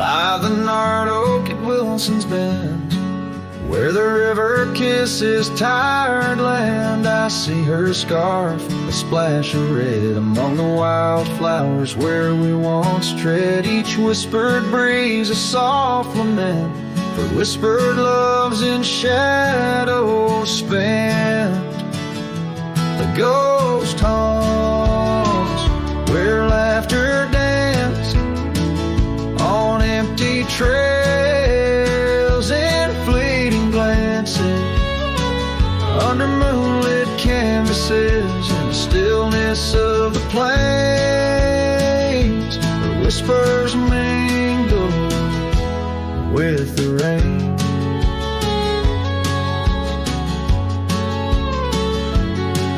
by the gnarled oak at Wilson's Bend, where the river kisses tired land. I see her scarf, a splash of red among the wildflowers where we once tread. Each whispered breeze a soft lament for whispered loves in shadows spent. The ghost haunts where laughter danced on empty trails and fleeting glances under moonlit canvases in the stillness of the plains. The whispers mingle with the rain.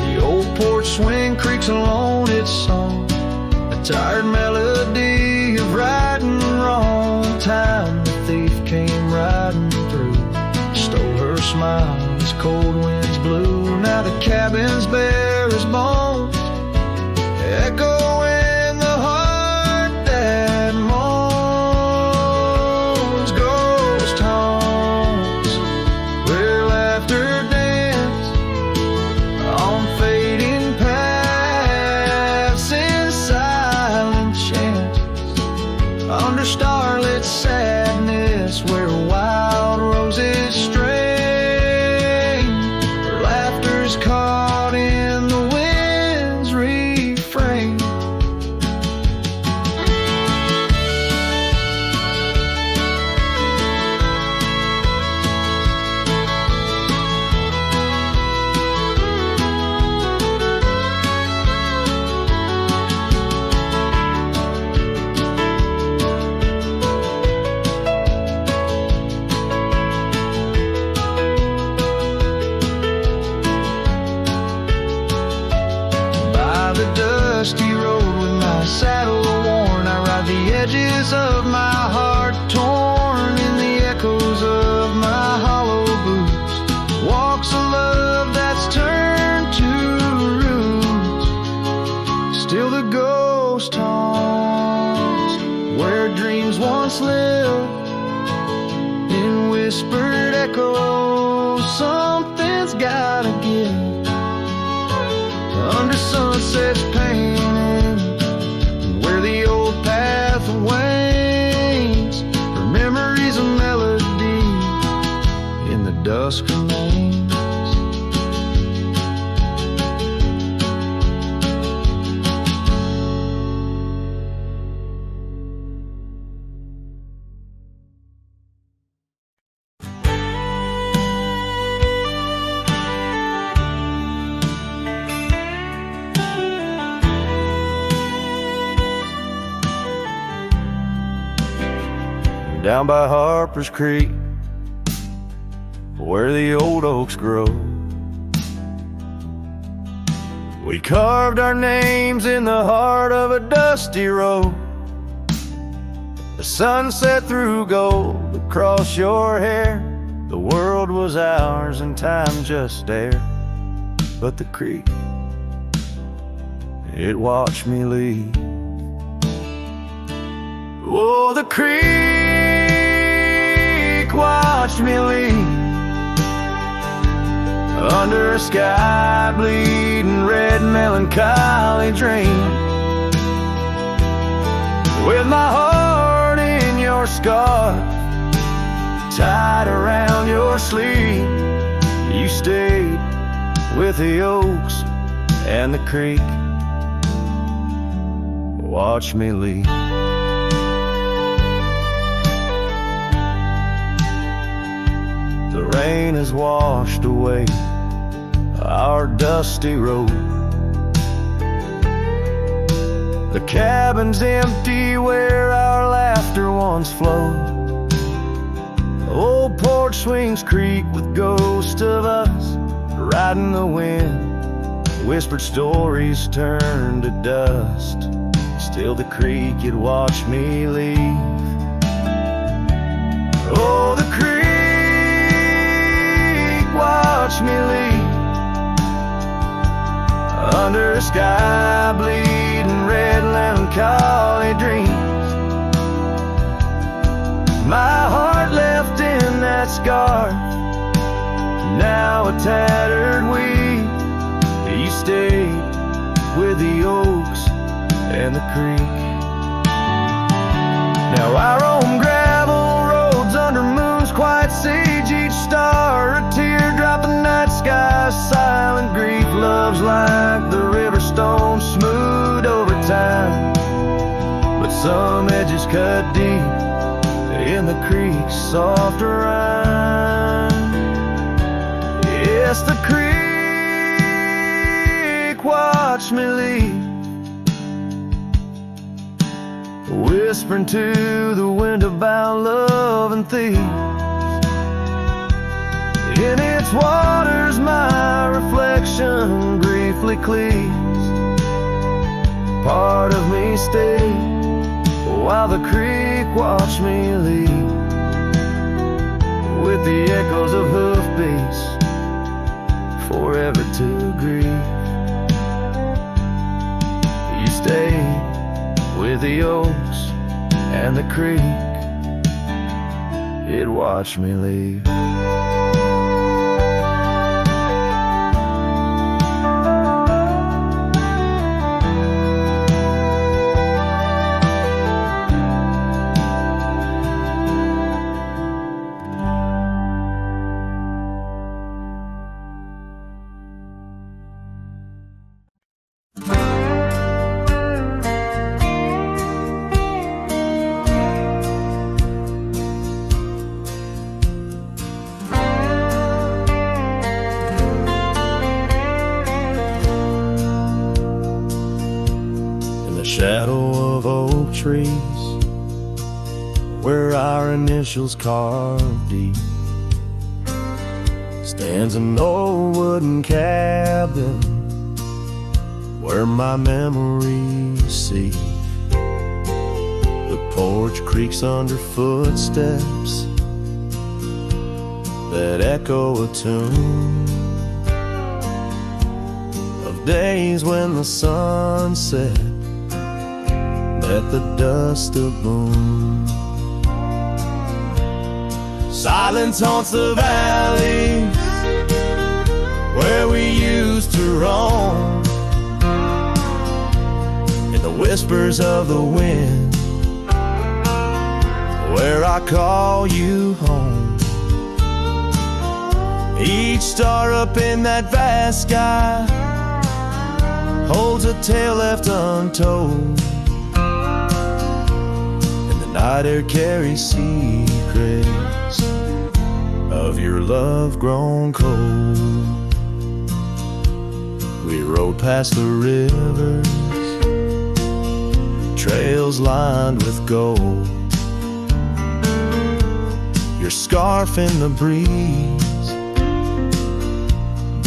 The old porch swing creaks alone its song, a tired melody of right and wrong. Time the thief came riding through, stole her smile as cold winds blew. Now the cabin's bare as bones, echo in the heart that moans. Ghost haunts where laughter danced on fading paths in silent chants under starlit sadness where wild roses strain. Her laughter's caught in the wind's refrain. Dusty road with my saddle worn, I ride the edges of my heart torn in the echoes of my hollow boots. Walks of love that's turned to roots. Still the ghost haunts where dreams once lived in whispered echoes. Something's gotta give under sunset's painting, where the old path wanes. Her memories a melody in the dusk remains. Down by Harper's Creek, where the old oaks grow, we carved our names in the heart of a dusty road. The sunset threw gold across your hair. The world was ours and time just stared. But the creek, it watched me leave. Oh, the creek watched me leave under a sky bleeding red melancholy dream, with my heart in your scarf tied around your sleeve. You stayed with the oaks and the creek. Watch me leave. The rain has washed away our dusty road. The cabin's empty where our laughter once flowed. The old porch swings creak with ghosts of us riding the wind. Whispered stories turned to dust. Still the creek, it watched me leave. Oh, the creek watched me leave under a sky bleeding red melancholy dreams, My heart left in that scar, now a tattered weed. You stayed with the oaks and the creek. Now I roam gravel roads under moons quite sage. Each star a teardrop in night sky, silent grief. Love's like the river stone, smooth over time, but some edges cut deep in the creek's soft rime. Yes, the creek watched me leave, whispering to the wind about love and thieves. In its waters my reflection briefly cleaves. Part of me stayed while the creek watched me leave, with the echoes of hoofbeats forever to grieve. You stayed with the oaks and the creek, it watched me leave. Shadow of oak trees, where our initials carved deep, stands an old wooden cabin where my memories see. The porch creaks under footsteps that echo a tune of days when the sun set at the dust of moon. Silence haunts the valley where we used to roam, in the whispers of the wind where I call you home. Each star up in that vast sky holds a tale left untold. Night air carries secrets of your love grown cold. We rode past the rivers, trails lined with gold, your scarf in the breeze,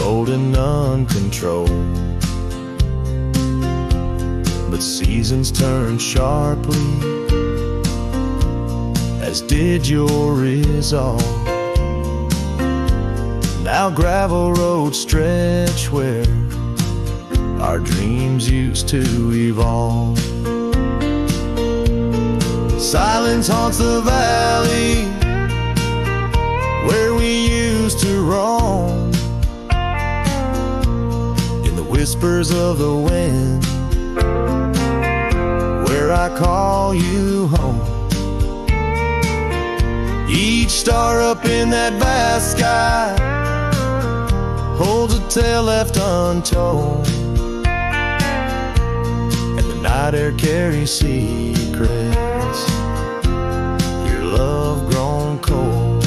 bold and uncontrolled. But seasons turn sharply, as did your resolve. Now gravel roads stretch where our dreams used to evolve. Silence haunts the valley where we used to roam, in the whispers of the wind where I call you home. Each star up in that vast sky holds a tale left untold, and the night air carries secrets, your love grown cold.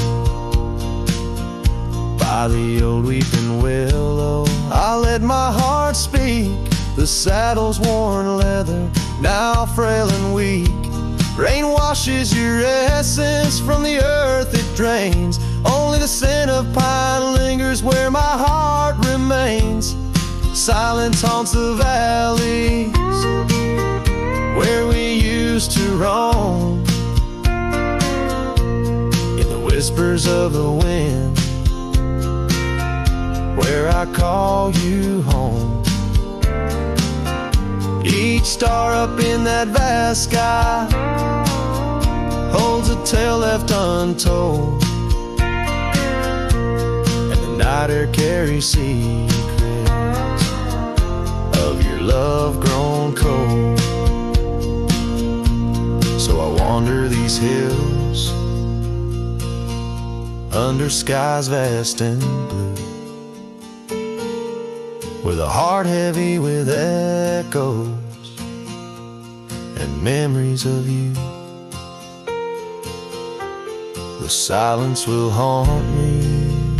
By the old weeping willow I let my heart speak, the saddle's worn leather, now frail and weak. Rain washes your essence from the earth it drains. Only the scent of pine lingers where my heart remains. Silence haunts the valleys where we used to roam, in the whispers of the wind where I call you home. Each star up in that vast sky holds a tale left untold, and the night air carries secrets of your love grown cold. So I wander these hills under skies vast and blue, with a heart heavy with echoes and memories of you. The silence will haunt me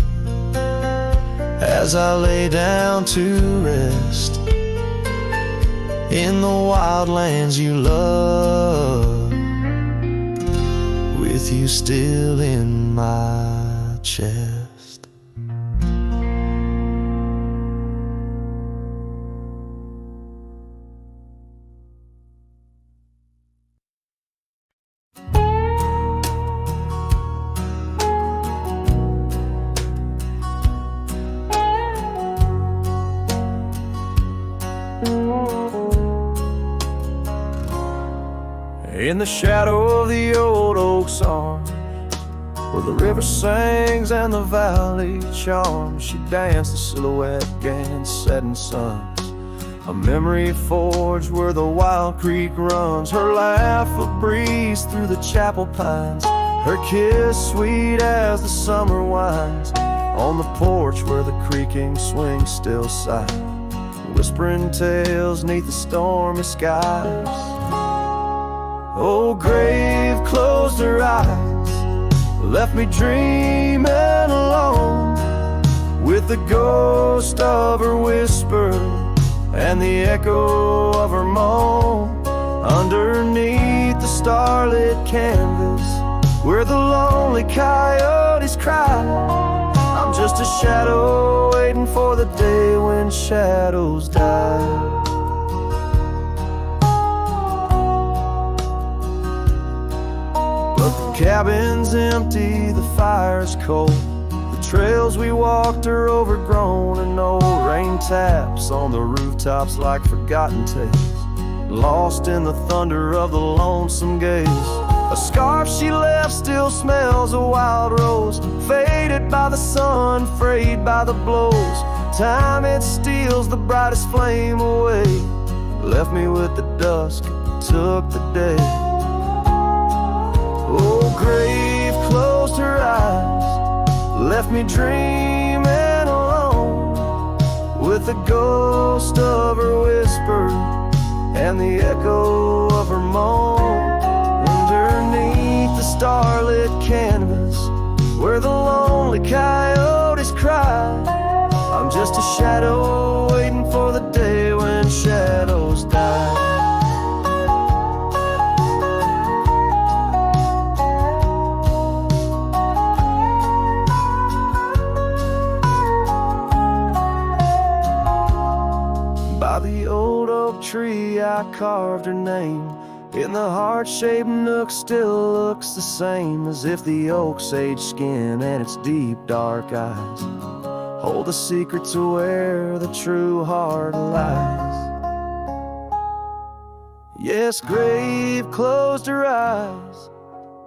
as I lay down to rest in the wild lands you love, with you still in my chest. In the shadow of the old oak's arms, where the river sings and the valley charms, she danced the silhouette against setting suns. A memory forged where the wild creek runs, her laugh a breeze through the chapel pines, her kiss sweet as the summer winds, on the porch where the creaking swing still sighs, whispering tales neath the stormy skies. Oh, grave closed her eyes, left me dreaming alone, with the ghost of her whisper and the echo of her moan, underneath the starlit canvas where the lonely coyotes cry. I'm just a shadow waiting for the day when shadows die. Cabin's empty, the fire's cold, the trails we walked are overgrown, and old rain taps on the rooftops like forgotten tales, lost in the thunder of the lonesome gaze. A scarf she left still smells a wild rose, faded by the sun, frayed by the blows. Time it steals the brightest flame away, left me with the dusk, took the day. Oh, grave closed her eyes, left me dreaming alone, with the ghost of her whisper and the echo of her moan, underneath the starlit canvas where the lonely coyotes cry. I'm just a shadow waiting for the day when shadows die. Tree I carved her name in the heart-shaped nook, still looks the same, as if the oak's aged skin and its deep dark eyes hold the secret to where the true heart lies. Yes, grave closed her eyes,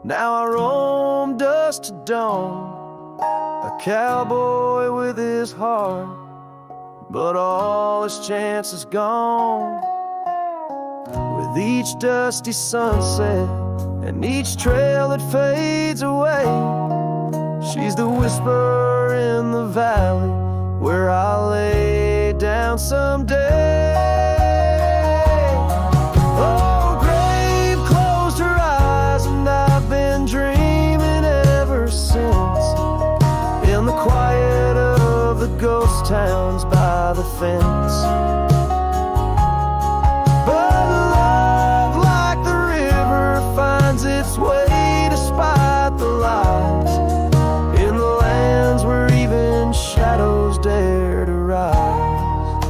now I roam dusk to dawn, a cowboy with his heart, but all his chance is gone. With each dusty sunset and each trail that fades away, she's the whisper in the valley where I'll lay down someday. Oh, grave closed her eyes, and I've been dreaming ever since, in the quiet of the ghost towns by the fence. But love, like the river, finds its way despite the lies, in the lands where even shadows dare to rise.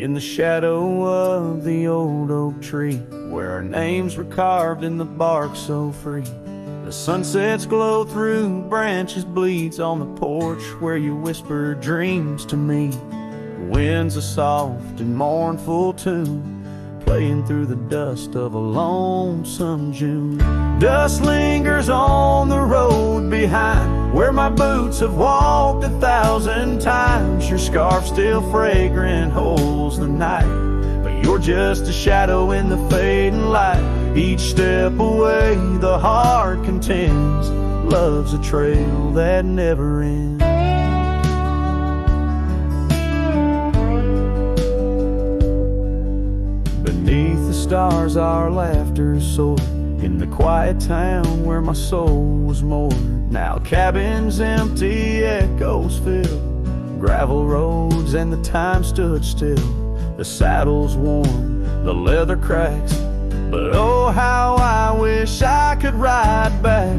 In the shadow of the old oak tree, where our names were carved in the bark so free, the sunset's glow through branches bleeds on the porch where you whisper dreams to me. The wind's a soft and mournful tune, playing through the dust of a lonesome June. Dust lingers on the road behind where my boots have walked 1,000 times. Your scarf still fragrant holds the night, but you're just a shadow in the fading light. Each step away the heart contends, love's a trail that never ends. Beneath the stars our laughter soared, in the quiet town where my soul was moored. Now cabins empty, echoes fill, gravel roads and the time stood still. The saddle's worn, the leather cracks, but oh how I wish I could ride back.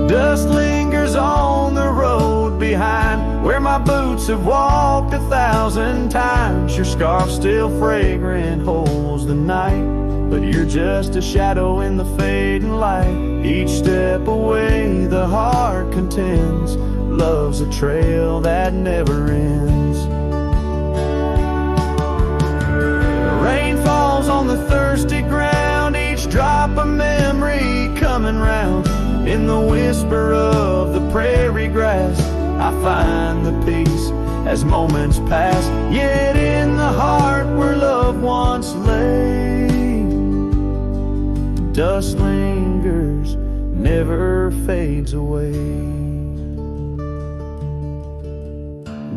Dust lingers on the road behind where my boots have walked 1,000 times. Your scarf still fragrant holds the night, but you're just a shadow in the fading light. Each step away the heart contends, love's a trail that never ends. The rain falls on the thirsty ground, each drop a memory coming round. In the whisper of the prairie grass I find the peace as moments pass. Yet in the heart where love once lay, dust lingers, never fades away.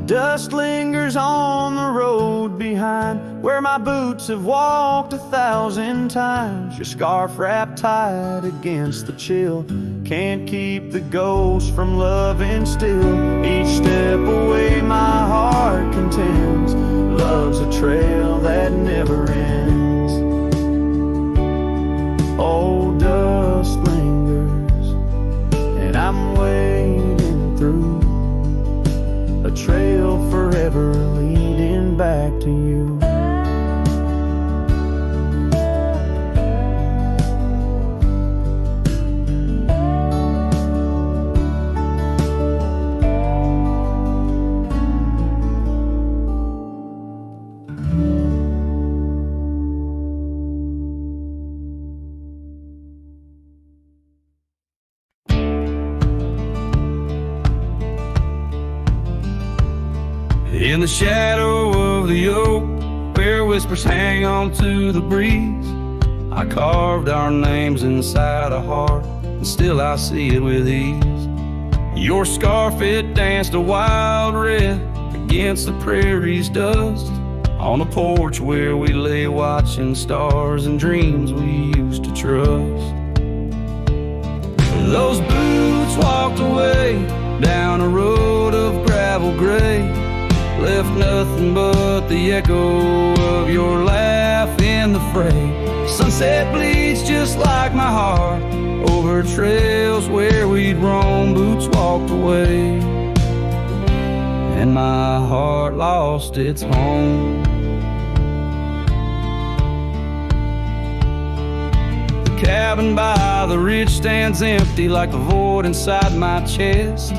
Dust lingers on the road behind where my boots have walked 1,000 times. Your scarf wrapped tight against the chill can't keep the ghost from loving still. Each step away my heart contends, love's a trail that never ends. Oh, dust lingers, and I'm wading through a trail forever leading back to you. In the shadow of the oak, where whispers hang on to the breeze, I carved our names inside a heart, and still I see it with ease. Your scarf, it danced a wild red against the prairie's dust, on a porch where we lay watching stars and dreams we used to trust. Those boots walked away down a road of gravel gray, left nothing but the echo of your laugh in the fray. Sunset bleeds just like my heart over trails where we'd roam. Boots walked away and my heart lost its home. The cabin by the ridge stands empty like a void inside my chest.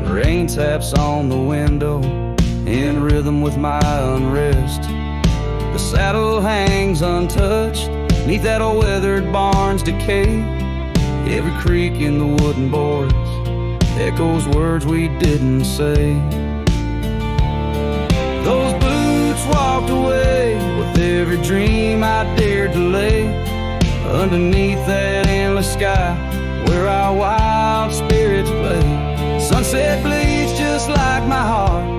Rain taps on the window in rhythm with my unrest. The saddle hangs untouched neath that old weathered barn's decay. Every creak in the wooden boards echoes words we didn't say. Those boots walked away with every dream I dared to lay underneath that endless sky where our wild spirits play. Sunset bleeds just like my heart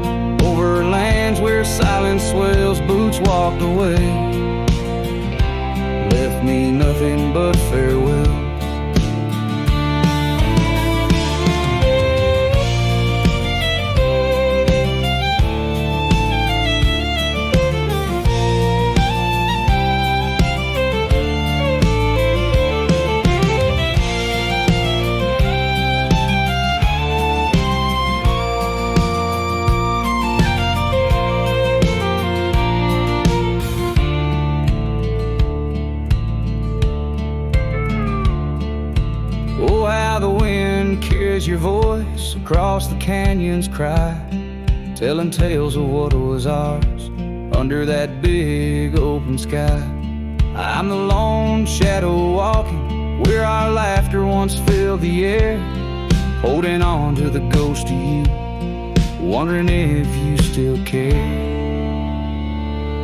over lands where silence swells. Boots walked away, left me nothing but farewell. raise your voice across the canyon's cry, telling tales of what was ours under that big open sky. I'm the lone shadow walking where our laughter once filled the air, holding on to the ghost of you, wondering if you still care.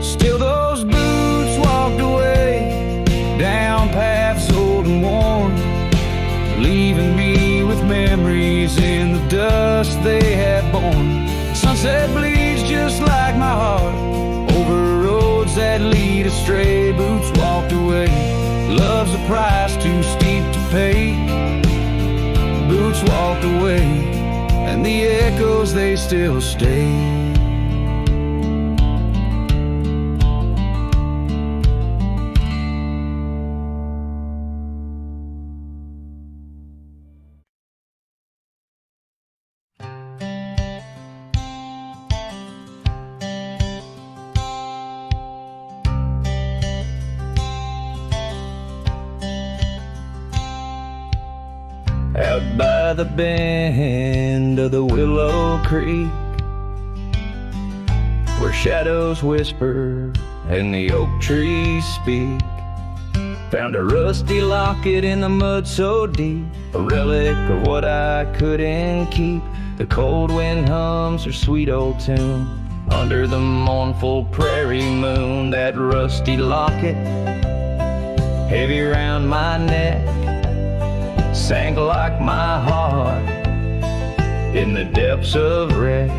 Still those boots walked away down paths old and worn, leaving me with memories in the dust they had borne. Sunset bleeds just like my heart over roads that lead astray. Boots walked away, love's a price too steep to pay. Boots walked away, and the echoes they still stay. Out by the bend of the Willow Creek, where shadows whisper and the oak trees speak, found a rusty locket in the mud so deep, a relic of what I couldn't keep. The cold wind hums her sweet old tune under the mournful prairie moon. That rusty locket, heavy round my neck, sank like my heart in the depths of wreck.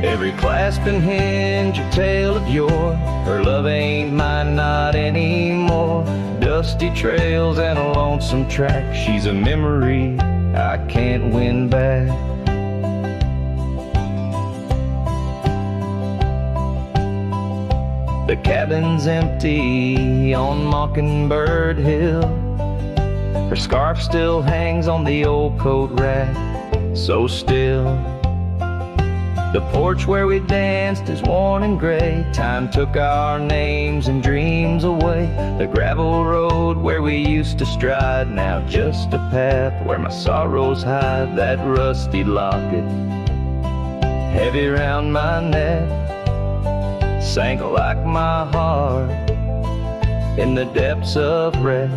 Every clasp and hinge a tale of yore. Her love ain't mine, not anymore. Dusty trails and a lonesome track. She's a memory I can't win back. The cabin's empty on Mockingbird Hill. Her scarf still hangs on the old coat rack, so still. The porch where we danced is worn and gray. Time took our names and dreams away. The gravel road where we used to stride, now just a path where my sorrows hide. That rusty locket, heavy round my neck, sank like my heart in the depths of wreck.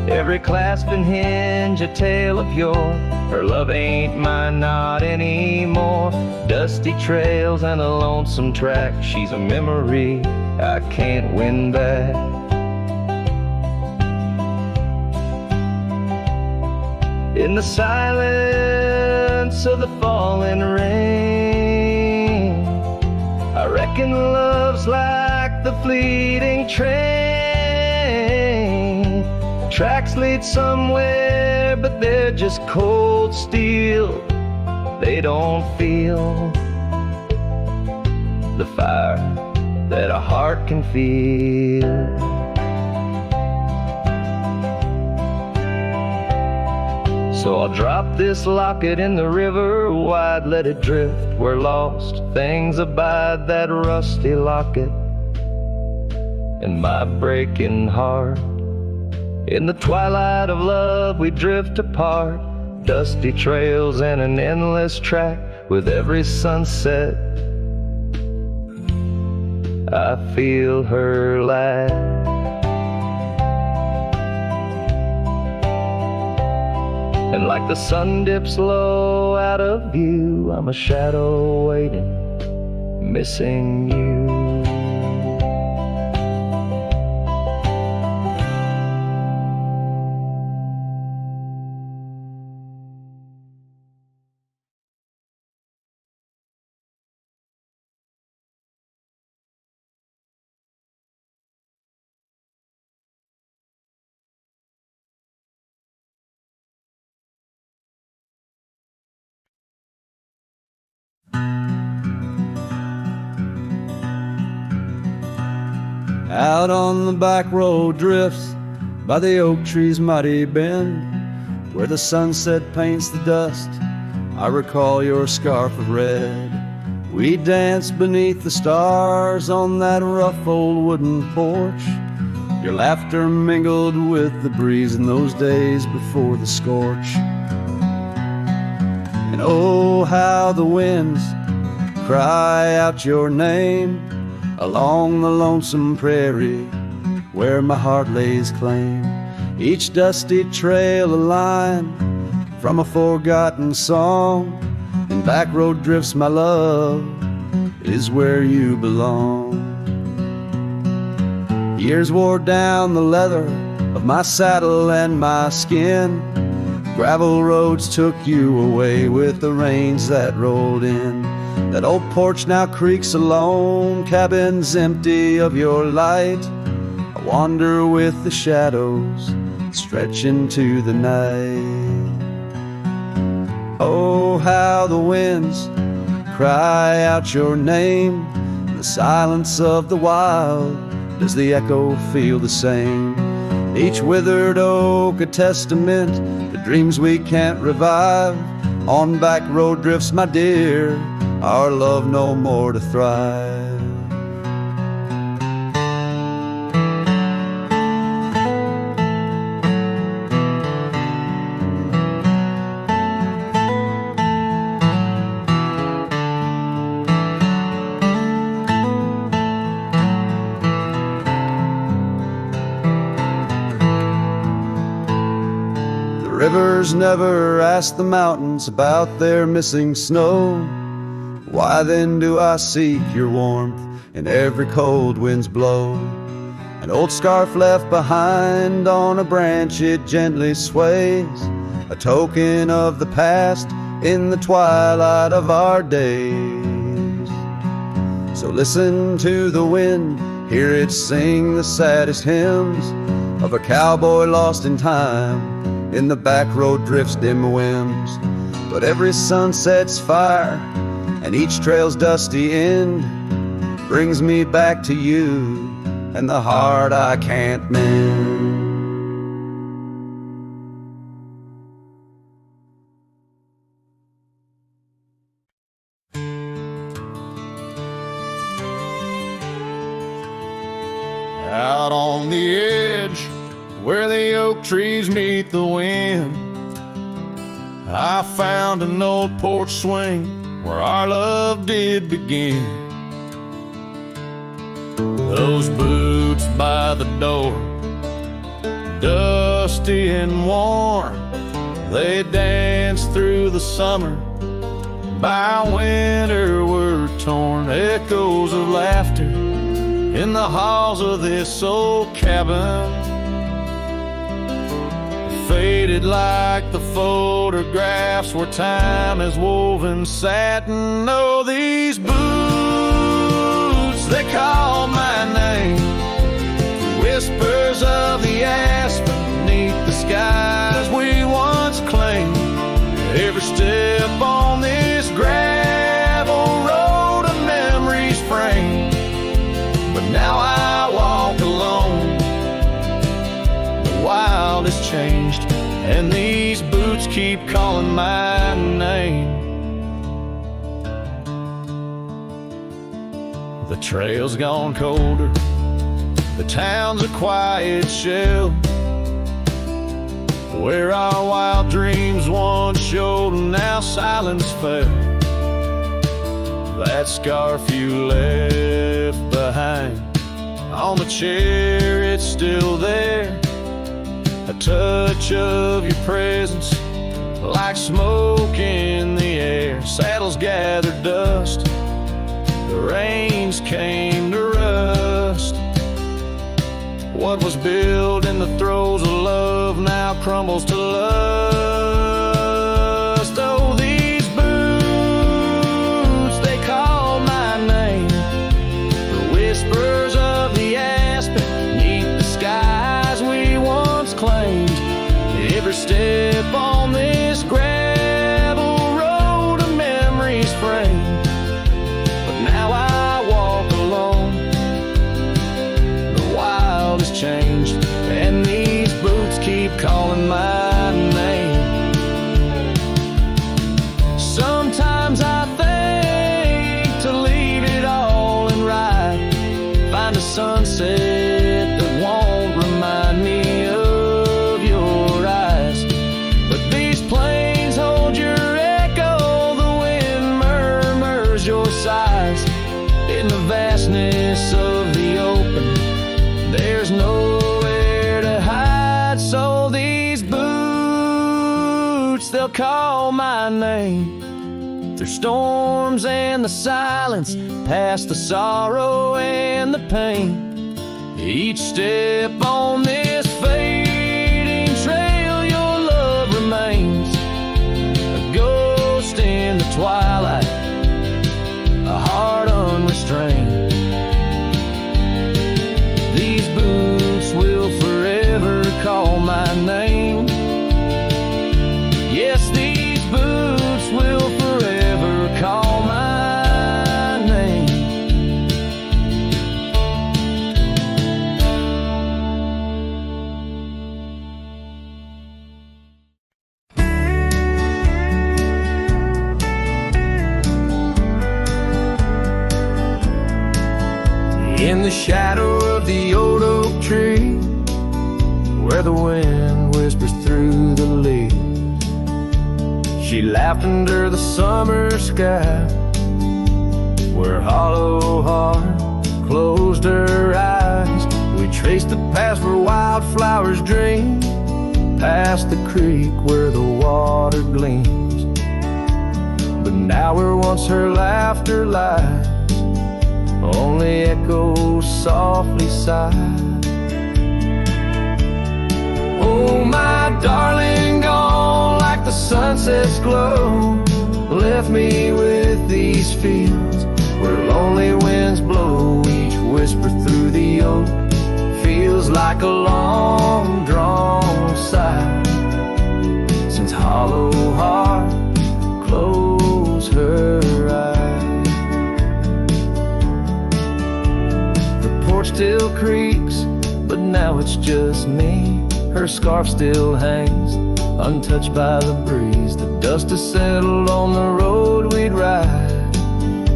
Every clasp and hinge a tale of yore. Her love ain't mine, not anymore. Dusty trails and a lonesome track. She's a memory I can't win back. In the silence of the falling rain, I reckon love's like the fleeting train. Tracks lead somewhere, but they're just cold steel. They don't feel the fire that a heart can feel. So I'll drop this locket in the river wide, let it drift where lost things abide. That rusty locket and my breaking heart. In the twilight of love we drift apart. Dusty trails and an endless track. With every sunset I feel her laugh. And like the sun dips low out of view, I'm a shadow waiting, missing you. Out on the back road drifts by the oak tree's mighty bend, where the sunset paints the dust, I recall your scarf of red. We danced beneath the stars on that rough old wooden porch. Your laughter mingled with the breeze in those days before the scorch. And oh, how the winds cry out your name along the lonesome prairie where my heart lays claim. Each dusty trail a line from a forgotten song, and back road drifts, my love, is where you belong. Years wore down the leather of my saddle and my skin. Gravel roads took you away with the rains that rolled in. That old porch now creaks alone, cabins empty of your light. I wander with the shadows stretch into the night. Oh, how the winds cry out your name. In the silence of the wild, does the echo feel the same? Each withered oak a testament to dreams we can't revive. On back road drifts, my dear, our love no more to thrive. Rivers never ask the mountains about their missing snow. Why then do I seek your warmth in every cold wind's blow? An old scarf left behind on a branch, it gently sways, a token of the past in the twilight of our days. So listen to the wind, hear it sing the saddest hymns of a cowboy lost in time in the back road drifts dim whims. But every sunset's fire and each trail's dusty end brings me back to you and the heart I can't mend. Out on the edge where the oak trees meet the wind, I found an old porch swing where our love did begin. Those boots by the door, dusty and warm, they danced through the summer, by winter were torn. Echoes of laughter in the halls of this old cabin, faded like the photographs where time has woven satin. Oh, these boots, they call my name. Whispers of the aspen beneath the skies we once claimed. Every step on this gravel road a memory's framed. But now I walk alone, the wild has changed, and these boots keep calling my name. The trail's gone colder, the town's a quiet shell, where our wild dreams once showed and now silence fell. That scarf you left behind on the chair, it's still there. A touch of your presence like smoke in the air. Saddles gathered dust, the reins came to rust. What was built in the throes of love now crumbles to lust. Oh, these boots, they call my name. The whispers of the aspen beneath the skies we once claimed. Every step on this gravel road a memory's framed. But now I walk alone, the wild has changed, and these boots keep calling my name. Sometimes I think to leave it all and ride, find a sunset that won't remind me of your eyes. But these plains hold your echo they'll call my name. Through storms and the silence, past the sorrow and the pain. Each step on this fading trail, your love remains. A ghost in the twilight, a heart unrestrained. These boots will forever call my name. Yes, these boots will forever call my name. In the shadow of the old oak tree, where the wind whispers through the leaves, she laughed under the summer sky, where hollow heart closed her eyes. We traced the path where wildflowers dream, past the creek where the water gleams. But now where once her laughter lies, only echoes softly sigh. Oh, my darling, gone like the sunset's glow, left me with these fields where lonely winds blow. Each whisper through the oak feels like a long drawn sigh, since hollow heart closed her eyes. The porch still creaks, but now it's just me. Her scarf still hangs, untouched by the breeze. The dust has settled on the road we'd ride,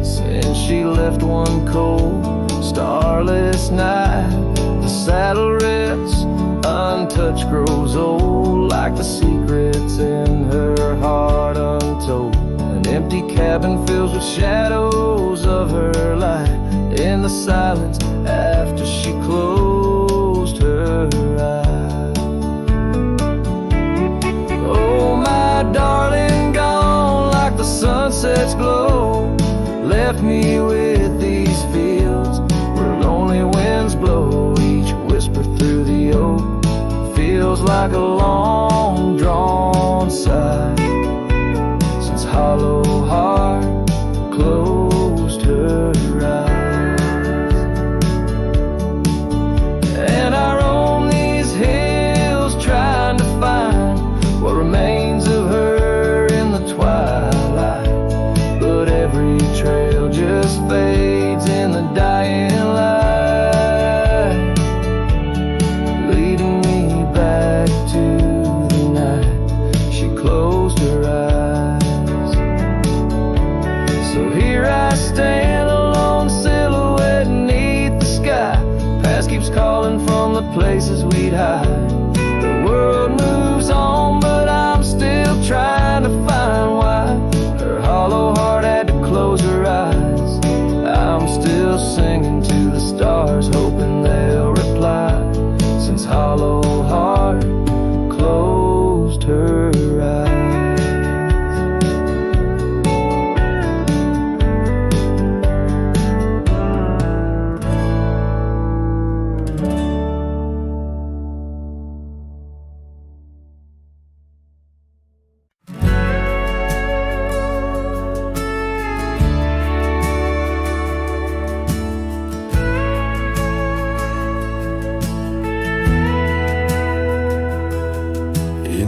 since she left one cold, starless night. The saddle rests, untouched, grows old, like the secrets in her heart untold. An empty cabin fills with shadows of her light, in the silence after she closed her eyes. Darling, gone like the sunset's glow, left me with these fields where lonely winds blow. Each whisper through the oak feels like a long drawn sigh, since hollow heart closed her eyes. And I roam these hills trying to find what remains of her in the twilight, but every trail just fades in the dying light, leading me back to the night she closed her eyes. So here I stand, a lone silhouette beneath the sky. Past keeps calling from the places we'd hide. The world moves on, but I'm still trying to find why her hollow heart had to close her eyes. I'm still singing to the stars, hoping they'll reply, since hollow heart closed her eyes.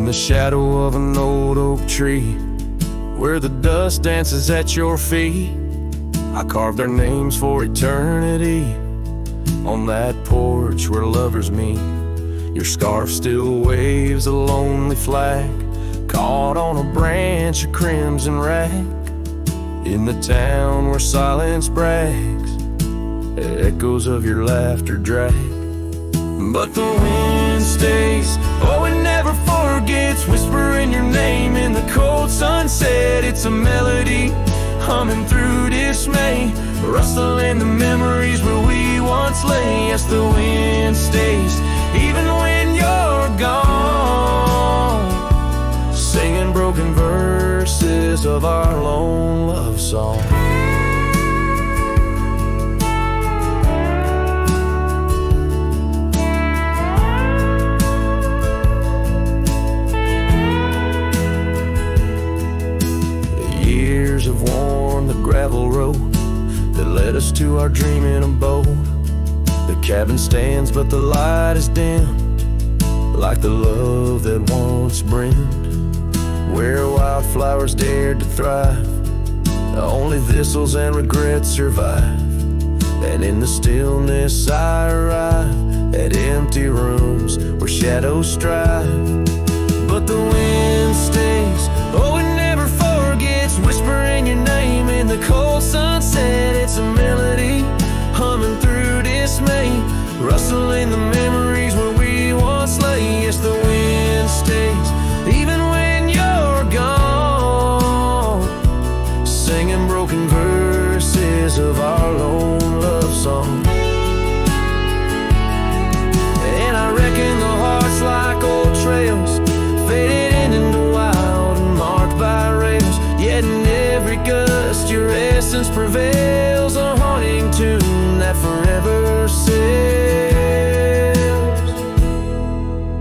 The shadow of an old oak tree, where the dust dances at your feet, I carved their names for eternity. On that porch where lovers meet, your scarf still waves a lonely flag, caught on a branch of crimson rag. In the town where silence brags, echoes of your laughter drag. But the wind stays, oh, it never forgets, whispering your name in the cold sunset. It's a melody humming through dismay, rustling the memories where we once lay. Yes, the wind stays, even when you're gone, singing broken verses of our lone love song. The years have worn the gravel road that led us to our dreaming abode. The cabin stands, but the light is dim, like the love that once brimmed. Where wildflowers dared to thrive, only thistles and regrets survive. And in the stillness I arrive at empty rooms where shadows strive. But the wind stays, oh it never forgets, whispering your name in the cold sunset. It's a melody humming through dismay, rustling the memories where we once lay. Yes, the wind stays, even when you're gone, singing broken verses of our lone love song. And I reckon the heart's like old trails, faded into wild and marked by rails. Yet in every gust your essence prevails, a haunting tune that forever sails.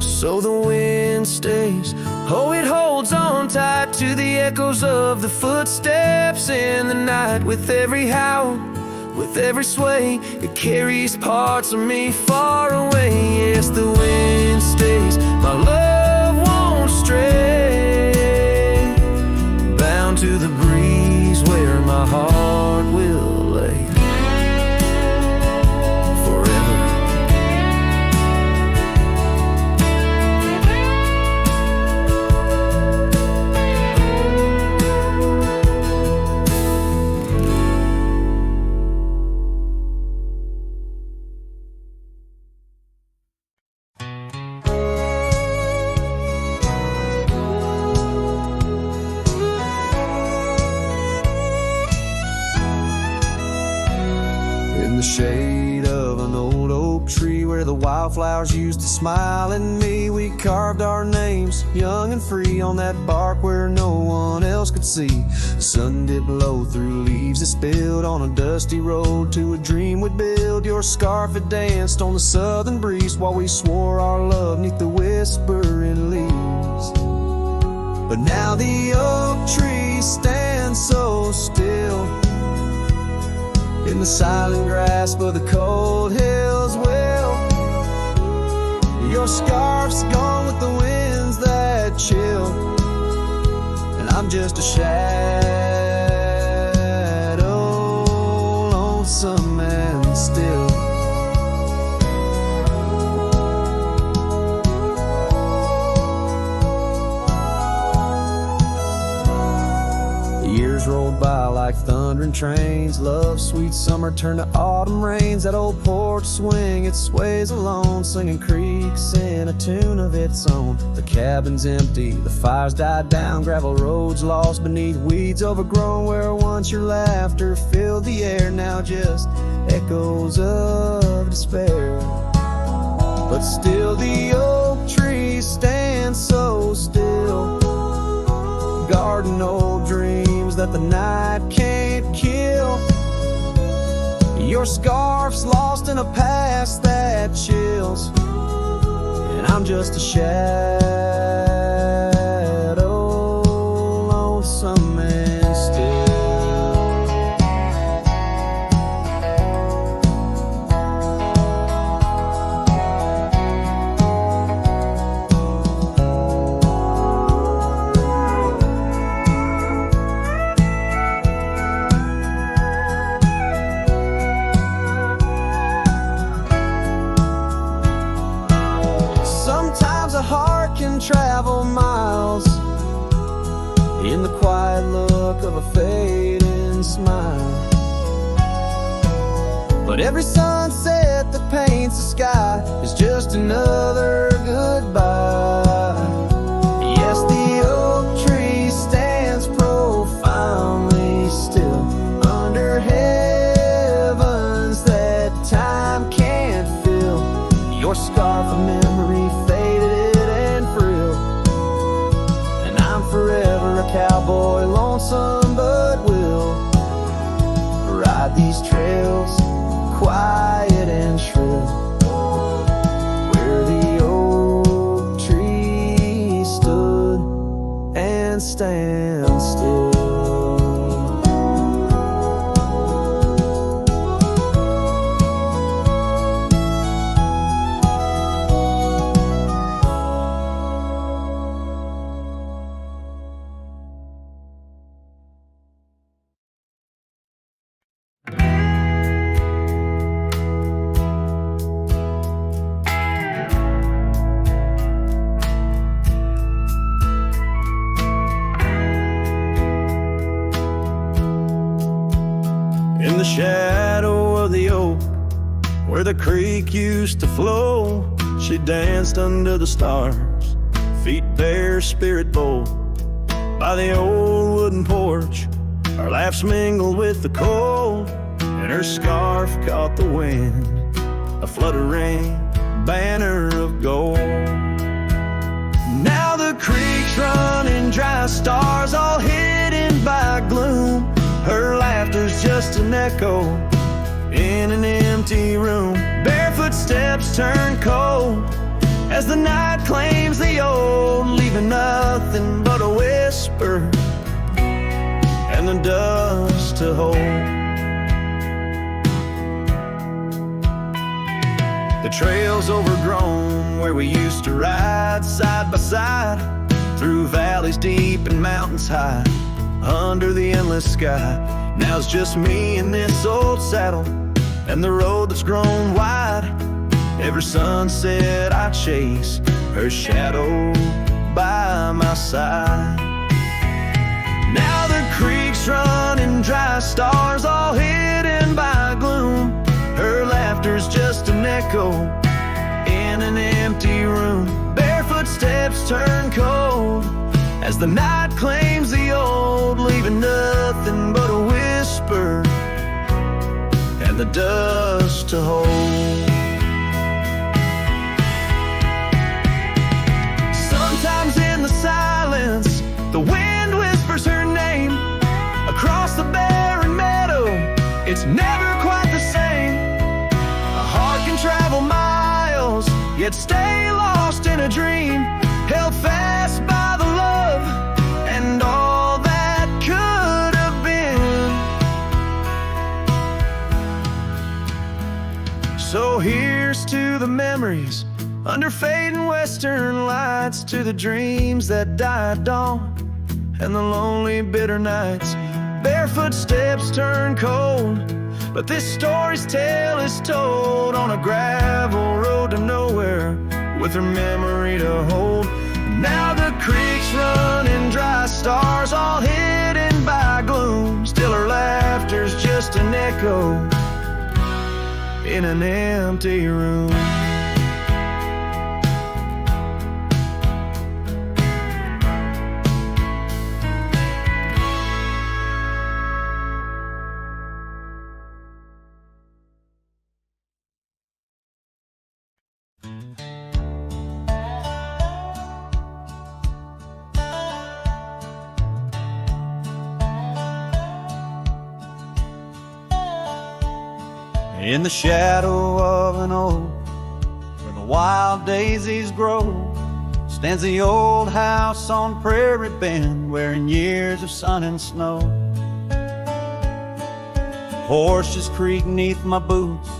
So the wind stays, oh it holds on tight to the echoes of the footsteps in the night. With every howl, with every sway, it carries parts of me far away. Yes, the wind stays, my love won't stray, bound to the breeze where my heart will lay forever. In the shade of an old oak tree where the wildflowers used to smile at me, we carved our names, young and free, on that bark where no one else could see. The sun dipped low through leaves that spilled on a dusty road to a dream we'd build. Your scarf had danced on the southern breeze while we swore our love neath the whispering leaves. But now the oak tree stands so still in the silent grasp of the cold hills. Well, your scarf's gone with the winds that chill, and I'm just a shadow, lonesome and still. Years rolled by like thundering trains. Love's sweet summer turned to autumn rains. That old porch swing, it sways alone, singing creaks in a tune of its own. The cabin's empty, the fire's died down, gravel roads lost beneath weeds overgrown. Where once your laughter filled the air, now just echoes of despair. But still the oak tree stands so still, guarding old dreams that the night can't kill. Your scarf's lost in a past that chills, and I'm just a shadow, lonesome and still. Travel miles in the quiet look of a fading smile, but every sunset that paints the sky is just another goodbye. Yes, the oak tree stands profoundly still under heavens that time can't fill. Your scarf of memory faded and frill, and I'm forever a cowboy lonesome, but we'll ride these trails quiet and shrill, where the oak tree stood and stand still. In the shadow of the oak, where the creek used to flow, she danced under the stars, feet bare, spirit bold. By the old wooden porch, our laughs mingled with the cold, and her scarf caught the wind, a fluttering banner of gold. Now the creek's running dry, stars all hidden by gloom. Her laughter's just an echo in an empty room. Barefoot steps turn cold as the night claims the old, leaving nothing but a whisper and the dust to hold. The trail's overgrown where we used to ride side by side, through valleys deep and mountains high, under the endless sky. Now it's just me in this old saddle, and the road that's grown wide. Every sunset I chase, her shadow by my side. Now the creek's running dry, stars all hidden by gloom. Her laughter's just an echo in an empty room. Barefoot steps turn cold as the night claims the old, leaving nothing but a whisper and the dust to hold. Sometimes in the silence, the wind whispers her name across the barren meadow. It's never quite the same. A heart can travel miles, yet stay lost in a dream, held fast by the love and all that could have been. So here's to the memories under fading western lights, to the dreams that die at dawn and the lonely bitter nights. Barefoot steps turn cold, but this story's tale is told on a gravel road to nowhere, with her memory to hold. Now the creek's running dry, stars all hidden by gloom. Still her laughter's just an echo in an empty room. In the shadow of an oak, where the wild daisies grow, stands the old house on Prairie Bend, wearing years of sun and snow. Horses creak neath my boots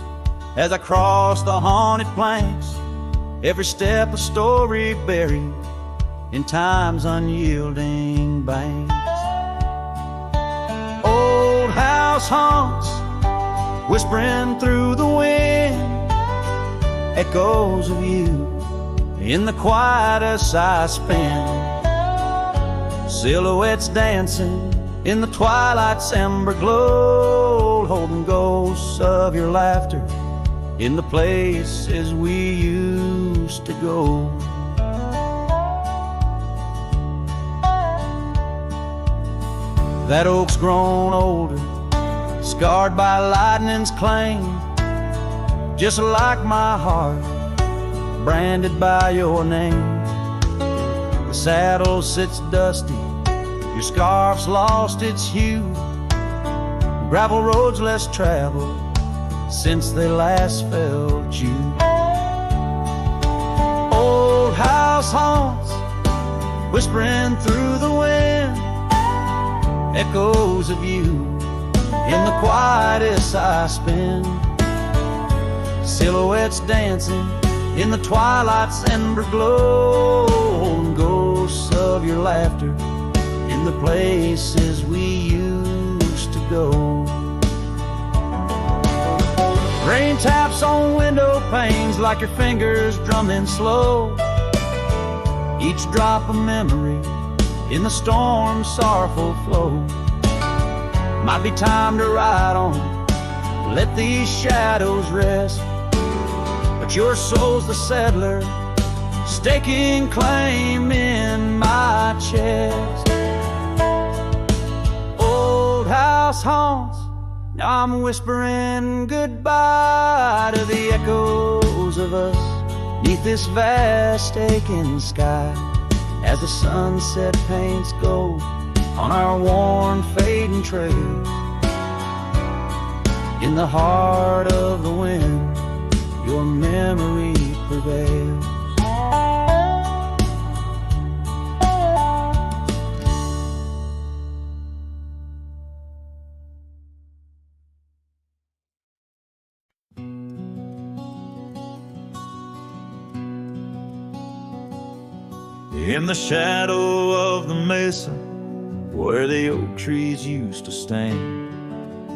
as I cross the haunted planks, every step a story buried in time's unyielding banks. Old house haunts, whispering through the wind, echoes of you in the quiet as I spend. Silhouettes dancing in the twilight's ember glow, holding ghosts of your laughter in the places we used to go. That oak's grown older, scarred by lightning's claim, just like my heart, branded by your name. The saddle sits dusty, Your scarf's lost its hue, gravel roads less traveled since they last felt you. Old house haunts whispering through the wind, echoes of you in the quietest I spend. Silhouettes dancing in the twilight's ember glow, and ghosts of your laughter in the places we used to go. Rain taps on window panes like your fingers drumming slow, each drop a memory in the storm's sorrowful flow. Might be time to ride on, let these shadows rest, but your soul's the settler, staking claim in my chest. Old house haunts, now I'm whispering goodbye to the echoes of us neath this vast aching sky, as the sunset paints gold on our worn fading trails. In the heart of the wind, your memory prevails. In the shadow of the mesa where the oak trees used to stand,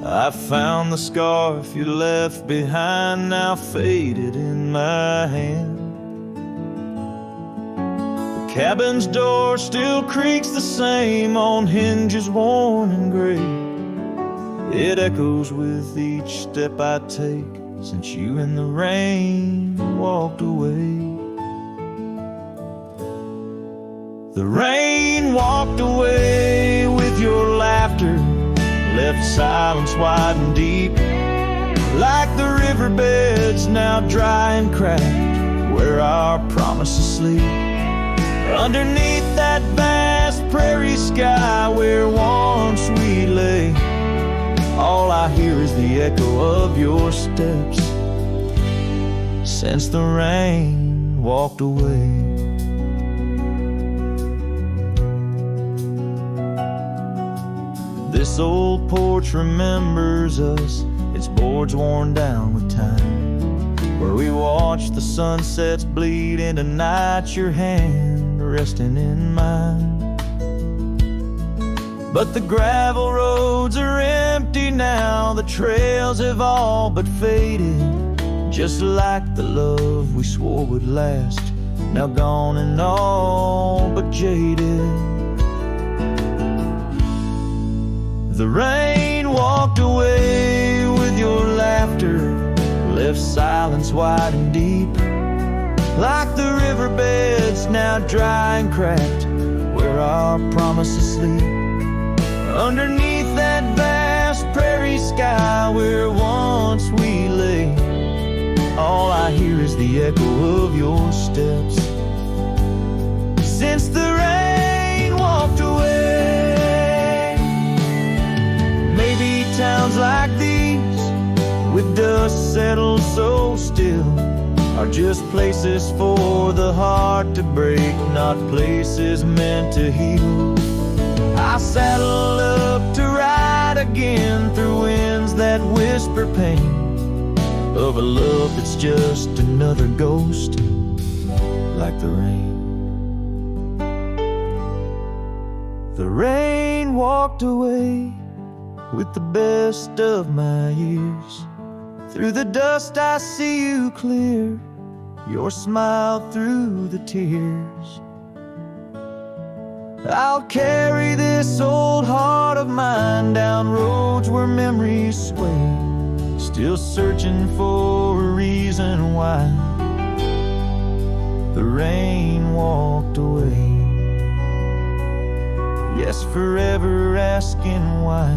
I found the scarf you left behind, now faded in my hand. The cabin's door still creaks the same on hinges worn and gray. It echoes with each step I take since you in the rain walked away. The rain walked away with your laughter, left silence wide and deep, like the riverbeds now dry and cracked where our promises sleep. Underneath that vast prairie sky where once we lay, all I hear is the echo of your steps since the rain walked away. This old porch remembers us, its boards worn down with time, where we watched the sunsets bleed into night, your hand resting in mine. But the gravel roads are empty now, the trails have all but faded, just like the love we swore would last, now gone and all but jaded. The rain walked away with your laughter, left silence wide and deep, like the riverbeds now dry and cracked where our promises sleep. Underneath that vast prairie sky where once we lay, all I hear is the echo of your steps since the rain walked away. Maybe towns like these, with dust settled so still, are just places for the heart to break, not places meant to heal. I saddle up to ride again through winds that whisper pain of a love that's just another ghost, like the rain. The rain walked away with the best of my years. Through the dust I see you clear, your smile through the tears. I'll carry this old heart of mine down roads where memories sway, still searching for a reason why the rain walked away. Yes, forever asking why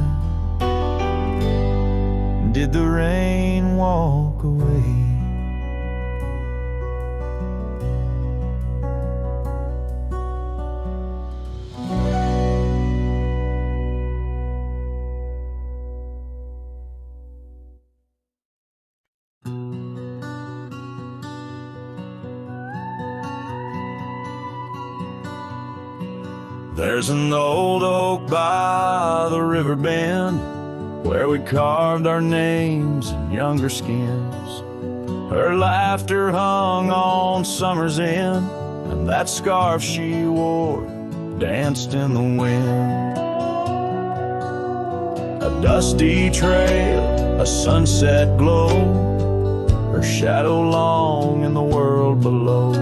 did the rain walk away? There's an old oak by the river bend where we carved our names in younger skins. Her laughter hung on summer's end, and that scarf she wore danced in the wind. A dusty trail, a sunset glow, her shadow long in the world below.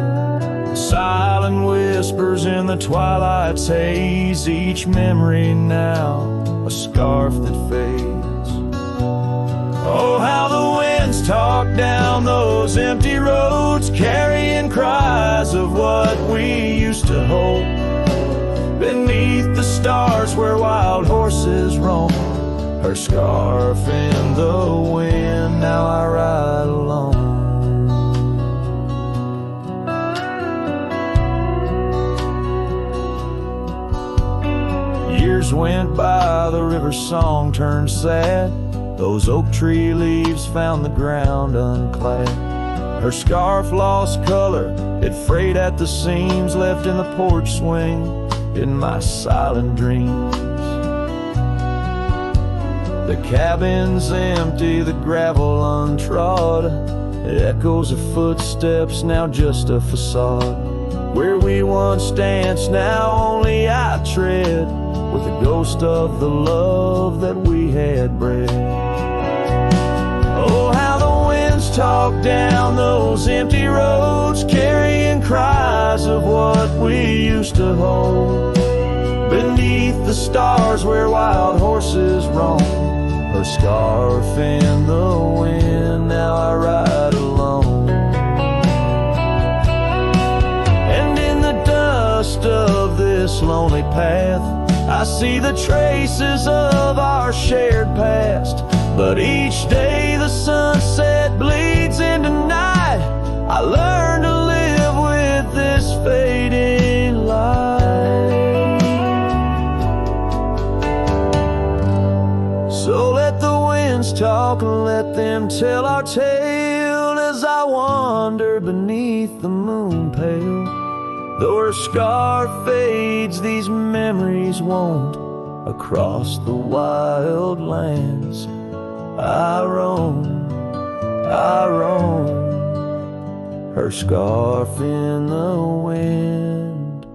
Silent whispers in the twilight's haze, each memory now a scarf that fades. Oh, how the winds talk down those empty roads, carrying cries of what we used to hold. Beneath the stars where wild horses roam, her scarf in the wind, now I ride alone. Years went by, the river's song turned sad. Those oak tree leaves found the ground unclad. Her scarf lost color, it frayed at the seams, left in the porch swing in my silent dreams. The cabin's empty, the gravel untrod, echoes of footsteps, now just a facade. Where we once danced, now only I tread, with the ghost of the love that we had bred. Oh, how the winds talk down those empty roads, carrying cries of what we used to hold. Beneath the stars where wild horses roam, her scarf in the wind, now I ride alone. And in the dust of this lonely path, I see the traces of our shared past. But each day the sunset bleeds into night, I learn to live with this fading light. So let the winds talk and let them tell our tale as I wander beneath the moon pale. Though her scarf fades, these memories won't. Across the wild lands I roam, her scarf in the wind,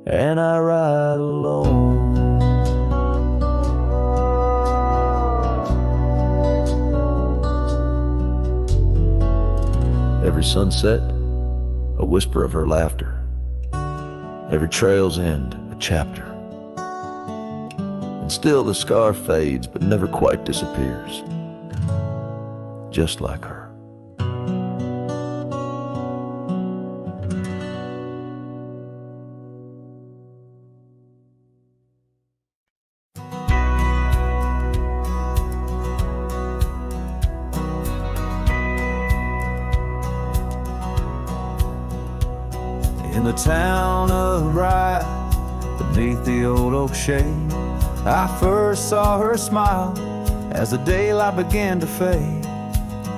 and I ride alone. Every sunset, a whisper of her laughter. Every trail's end, a chapter. And still the scarf fades, but never quite disappears. Just like her. In the town of Bryan, beneath the old oak shade, I first saw her smile as the daylight began to fade.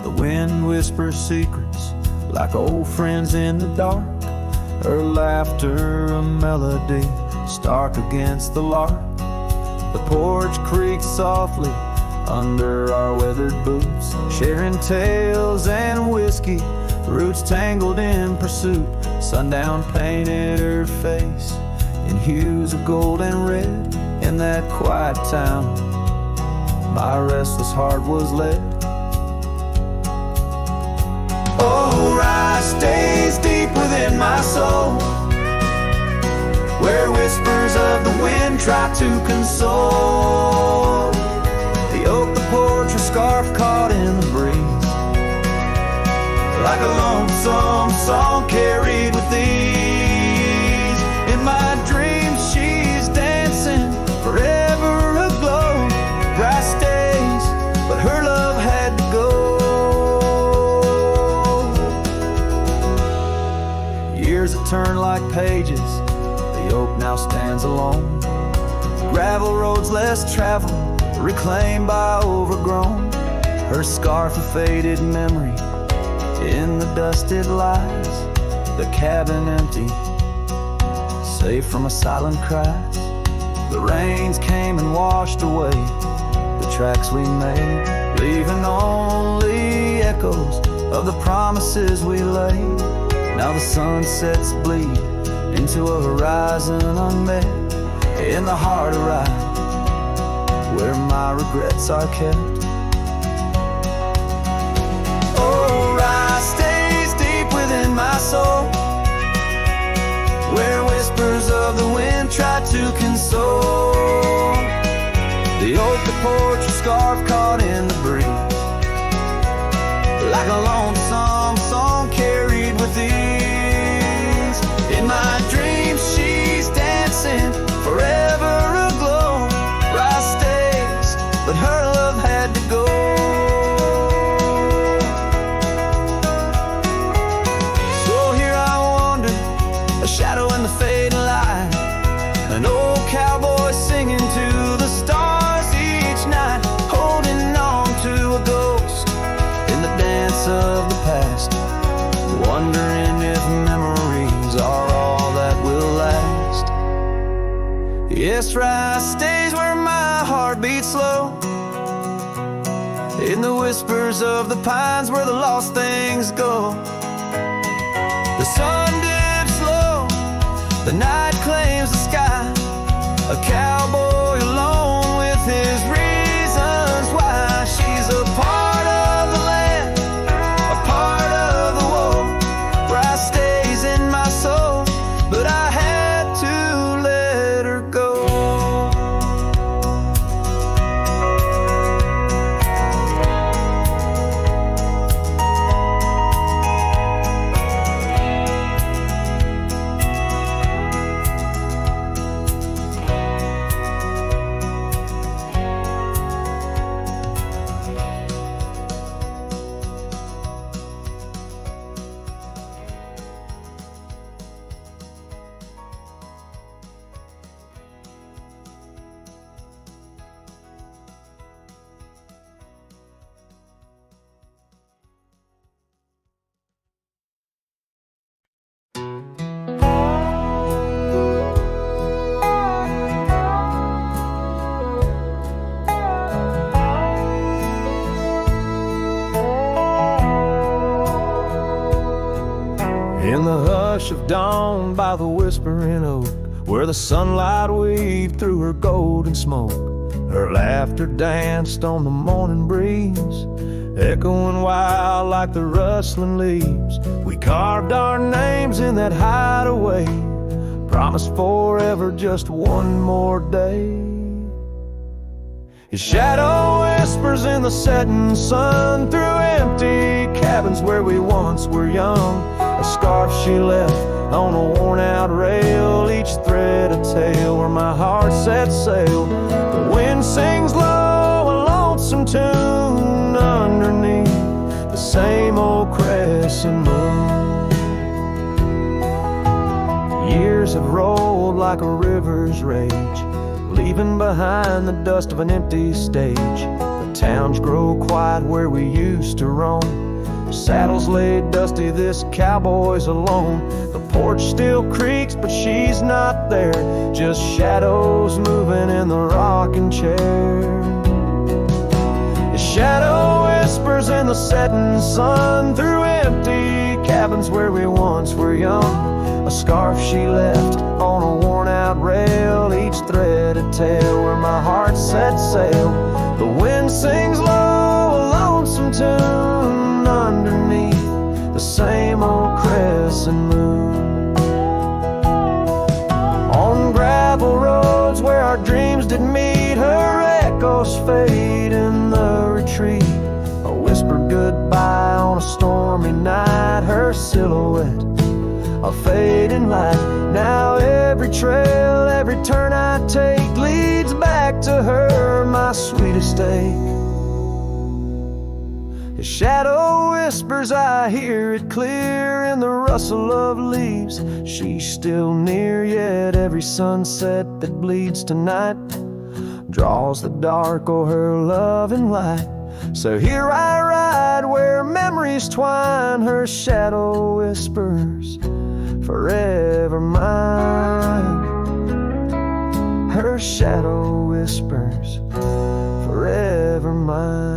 The wind whispers secrets like old friends in the dark. Her laughter a melody stark against the lark. The porch creaks softly under our weathered boots, sharing tales and whiskey, roots tangled in pursuit. Sundown painted her face in hues of gold and red. In that quiet town, my restless heart was led. Oh, rye stays deep within my soul, where whispers of the wind try to console. The oak, the porch, her scarf caught in the breeze, like a lonesome song carried with ease. In my dreams she's dancing, forever aglow. Bright stays, but her love had to go. Years have turned like pages, the oak now stands alone. Gravel roads less traveled, reclaimed by overgrown. Her scarf a faded memory, in the dust it lies, the cabin empty, safe from a silent crash. The rains came and washed away the tracks we made, leaving only echoes of the promises we laid. Now the sunsets bleed into a horizon unmet, in the heart of ride where my regrets are kept. Oh, rye stays deep within my soul, where whispers of the wind try to console the oak, the porch, a scarf caught in the breeze, like a lonesome song carried with ease. In my dreams she's dancing, forever aglow. Rice stays, but her love had to go. So here I wander, a shadow in the fading light, an old cowboy singing to the stars each night, holding on to a ghost in the dance of the past, wondering if memories are all that will last. Yes, rice stays where my heart beats slow, in the whispers of the pines where the lost things go. The sun dips low, the night claims the sky, a cowboy alone with his reasons why. She's a part of the land, a part of the woe. Rice stays in my soul, but I had to let her go. In the hush of dawn by the whispering oak, where the sunlight weaved through her golden smoke, her laughter danced on the morning breeze, echoing wild like the rustling leaves. We carved our names in that hideaway, promised forever just one more day. His shadow whispers in the setting sun through empty cabins where we once were young. A scarf she left on a worn-out rail, each thread a tale where my heart set sail. The wind sings low, a lonesome tune underneath the same old crescent moon. Years have rolled like a river's rage, leaving behind the dust of an empty stage. The towns grow quiet where we used to roam, saddles laid dusty, this cowboy's alone. The porch still creaks, but she's not there, just shadows moving in the rocking chair. His shadow whispers in the setting sun through empty cabins where we once were young. A scarf she left on a worn-out rail, each thread a tale where my heart set sail. The wind sings low, a lonesome tune underneath the same old crescent moon. On gravel roads where our dreams did meet, her echoes fade in the retreat. A whispered goodbye on a stormy night, her silhouette a fading light. Now every trail, every turn I take leads back to her, my sweetest ache. His shadow whispers, I hear it clear in the rustle of leaves. She's still near, yet every sunset that bleeds tonight draws the dark o'er her loving light. So here I ride where memories twine, her shadow whispers forever mine. Her shadow whispers, forever mine.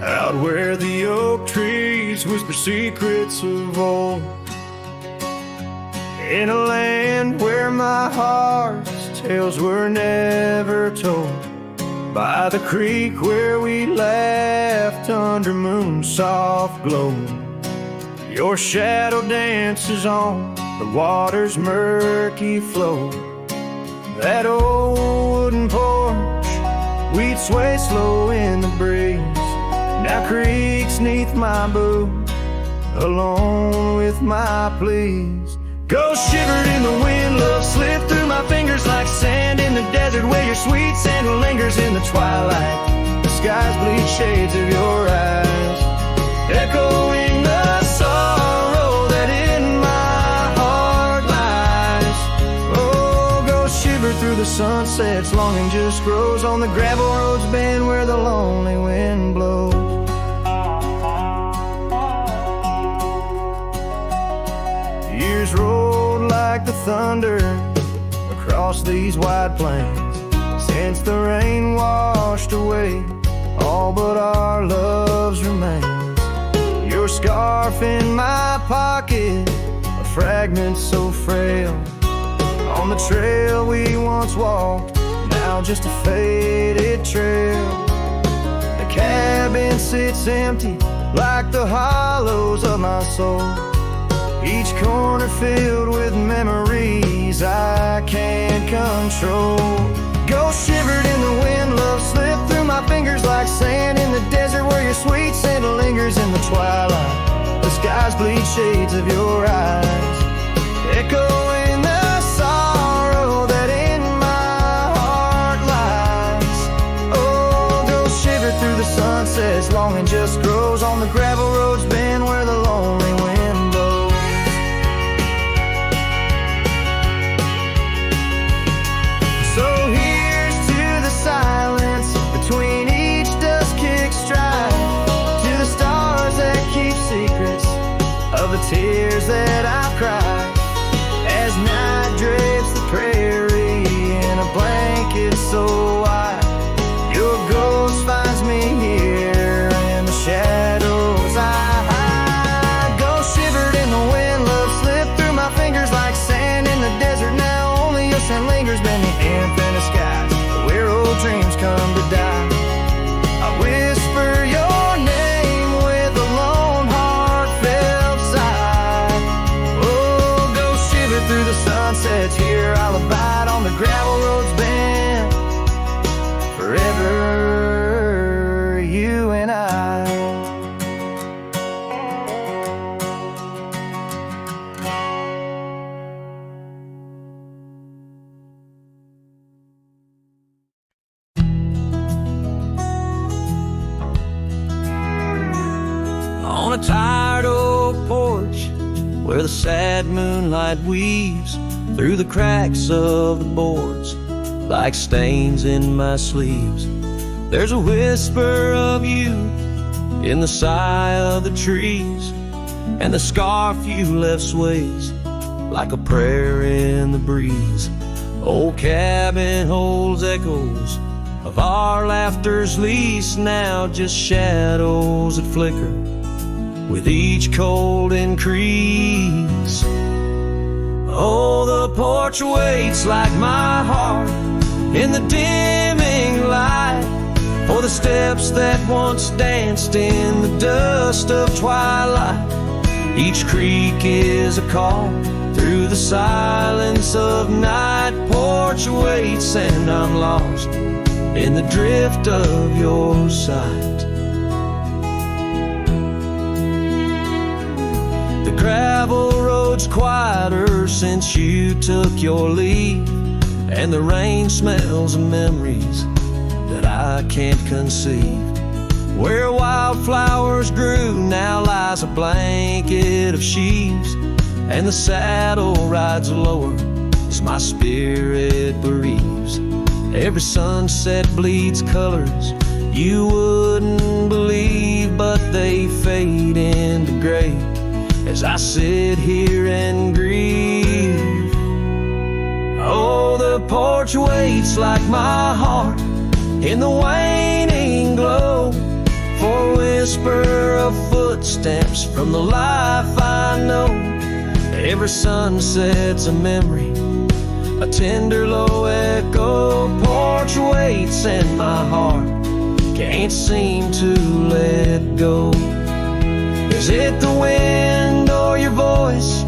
Out where the oak trees whisper secrets of old, in a land where my heart's tales were never told, by the creek where we laughed under moon's soft glow, your shadow dances on the water's murky flow. That old wooden porch, we'd sway slow in the breeze, now creaks neath my boot, alone with my pleas. Ghost shivered in the wind, love slipped through my fingers like sand in the desert, where your sweet scent lingers in the twilight. The sky's bleed shades of your eyes, echoing the sorrow that in my heart lies. Oh, ghost shiver through the sunsets, longing just grows on the gravel roads bend where the lonely wind blows. Years rolled like the thunder across these wide plains, since the rain washed away all but our love's remains. Your scarf in my pocket, a fragment so frail, on the trail we once walked, now just a faded trail. The cabin sits empty like the hollows of my soul, each corner filled with memories I can't control. Ghost shivered in the wind, love slipped through my fingers like sand in the desert, where your sweet scent lingers in the twilight. The skies bleed shades of your eyes, echoing the sorrow that in my heart lies. Oh, ghost shiver through the sunsets, longing just grows on the gravel roads bend where the lonely wind blows. So here's to the silence between each dust-kicked stride, to the stars that keep secrets of the tears that I've cried, as night drapes the prairie in a blanket so wide. Your ghost finds me here in the shadows I hide. Ghost shivered in the wind, love slipped through my fingers like sand in the desert, now only your scent lingers beneath infinite skies, where old dreams come to die. I whisper your name with a lone heartfelt sigh. Oh, ghost shiver through the sunsets, here I'll abide on the gravel roads bend, forever you and I. On a tired old porch where the sad moonlight weaves through the cracks of the boards like stains in my sleeves, there's a whisper of you in the sigh of the trees, and the scarf you left sways like a prayer in the breeze. Old cabin holds echoes of our laughter's lease, now just shadows that flicker with each cold increase. Oh, the porch waits like my heart in the dimming light, for the steps that once danced in the dust of twilight. Each creak is a call through the silence of night. Porch waits and I'm lost in the drift of your sight. The gravel road's quieter since you took your leave, and the rain smells of memories that I can't conceive. Where wildflowers grew now lies a blanket of sheaves, and the saddle rides lower as my spirit bereaves. Every sunset bleeds colors you wouldn't believe, but they fade into gray as I sit here and grieve. Oh, the porch waits like my heart in the waning glow, for a whisper of footsteps from the life I know. Every sunset's a memory, a tender low echo. Porch waits and my heart can't seem to let go. Is it the wind or your voice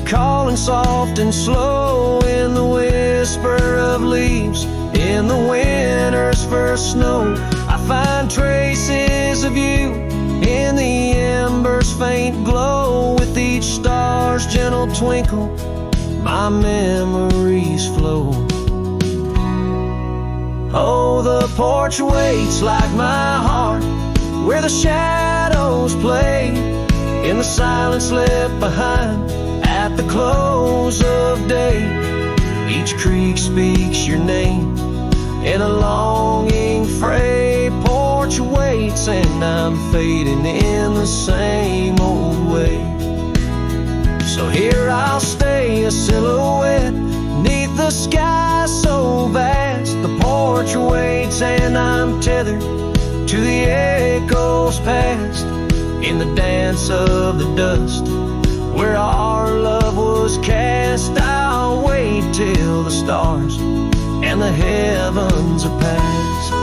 calling soft and slow in the whisper of leaves in the winter's first snow? I find traces of you in the embers' faint glow. With each star's gentle twinkle, my memories flow. Oh, the porch waits like my heart, where the shadows play in the silence left behind at the close of day. Each creek speaks your name in a longing fray. Porch waits and I'm fading in the same old way. So here I'll stay, a silhouette neath the sky so vast. The porch waits and I'm tethered to the echoes past. In the dance of the dust where our love was cast, I'll wait till the stars and the heavens are past.